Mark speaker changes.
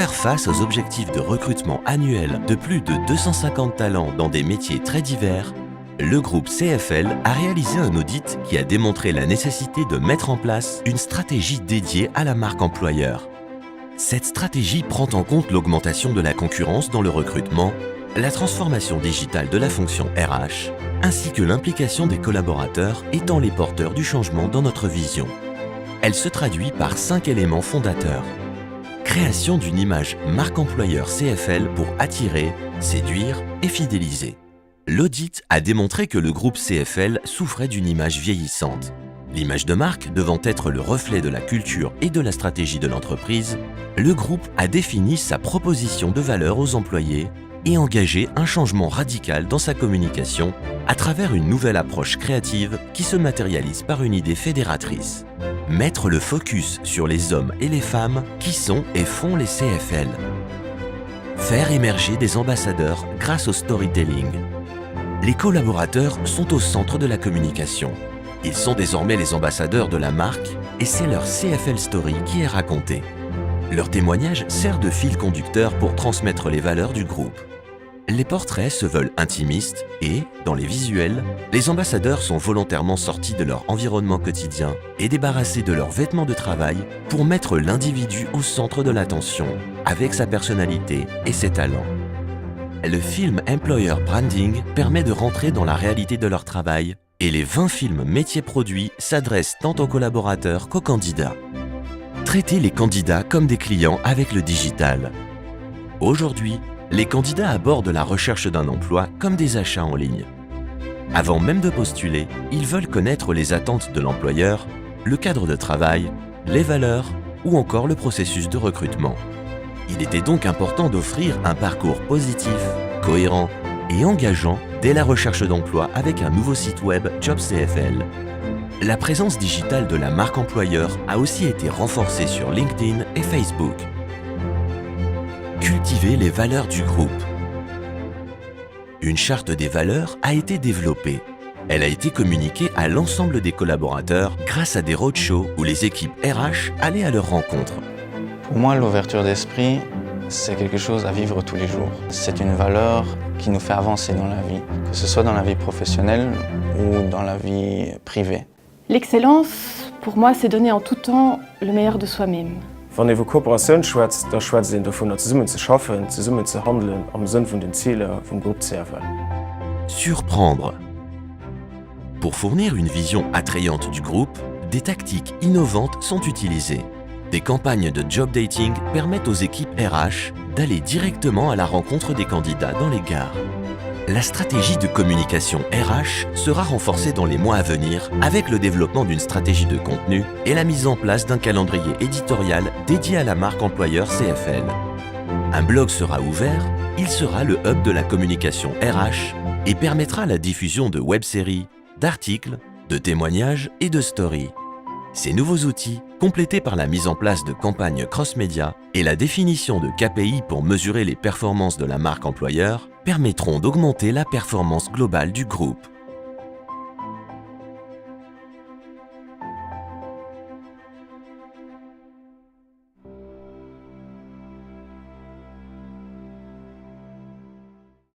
Speaker 1: faire face aux objectifs de recrutement annuel de plus de 250 talents dans des métiers très divers, le groupe CFL a réalisé un audit qui a démontré la nécessité de mettre en place une stratégie dédiée à la marque employeur. Cette stratégie prend en compte l'augmentation de la concurrence dans le recrutement, la transformation digitale de la fonction RH, ainsi que l'implication des collaborateurs étant les porteurs du changement dans notre vision. Elle se traduit par 5 éléments fondateurs. Création d'une image marque employeur CFL pour attirer, séduire et fidéliser. L'audit a démontré que le groupe CFL souffrait d'une image vieillissante. L'image de marque devant être le reflet de la culture et de la stratégie de l'entreprise, le groupe a défini sa proposition de valeur aux employés et engagé un changement radical dans sa communication à travers une nouvelle approche créative qui se matérialise par une idée fédératrice. Mettre le focus sur les hommes et les femmes qui sont et font les CFL. Faire émerger des ambassadeurs grâce au storytelling. Les collaborateurs sont au centre de la communication. Ils sont désormais les ambassadeurs de la marque et c'est leur CFL Story qui est racontée. Leur témoignage sert de fil conducteur pour transmettre les valeurs du groupe. Les portraits se veulent intimistes et, dans les visuels, les ambassadeurs sont volontairement sortis de leur environnement quotidien et débarrassés de leurs vêtements de travail pour mettre l'individu au centre de l'attention, avec sa personnalité et ses talents. Le film Employer Branding permet de rentrer dans la réalité de leur travail et les 20 films métiers produits s'adressent tant aux collaborateurs qu'aux candidats. Traiter les candidats comme des clients avec le digital. Aujourd'hui, les candidats abordent la recherche d'un emploi comme des achats en ligne. Avant même de postuler, ils veulent connaître les attentes de l'employeur, le cadre de travail, les valeurs ou encore le processus de recrutement. Il était donc important d'offrir un parcours positif, cohérent et engageant dès la recherche d'emploi avec un nouveau site web JobCFL. La présence digitale de la marque employeur a aussi été renforcée sur LinkedIn et Facebook. Cultiver les valeurs du groupe. Une charte des valeurs a été développée. Elle a été communiquée à l'ensemble des collaborateurs grâce à des roadshows où les équipes RH allaient à leur rencontre.
Speaker 2: Pour moi, l'ouverture d'esprit, c'est quelque chose à vivre tous les jours. C'est une valeur qui nous fait avancer dans la vie, que ce soit dans la vie professionnelle ou dans la vie privée.
Speaker 3: L'excellence, pour moi, c'est donner en tout temps le meilleur de soi-même.
Speaker 4: Wenn iwwer Kooperation schwätzt, da schwätzt davon zusammen zu schaffen, zusammen zu handeln am Sinn von den Zielen vom Groupe CFL.
Speaker 1: Surprendre. Pour fournir une vision attrayante du groupe, des tactiques innovantes sont utilisées. Des campagnes de job dating permettent aux équipes RH d'aller directement à la rencontre des candidats dans les gares. La stratégie de communication RH sera renforcée dans les mois à venir avec le développement d'une stratégie de contenu et la mise en place d'un calendrier éditorial dédié à la marque employeur CFL. Un blog sera ouvert, il sera le hub de la communication RH et permettra la diffusion de web-séries, d'articles, de témoignages et de stories. Ces nouveaux outils, complétés par la mise en place de campagnes cross-média et la définition de KPI pour mesurer les performances de la marque employeur, permettront d'augmenter la performance globale du groupe.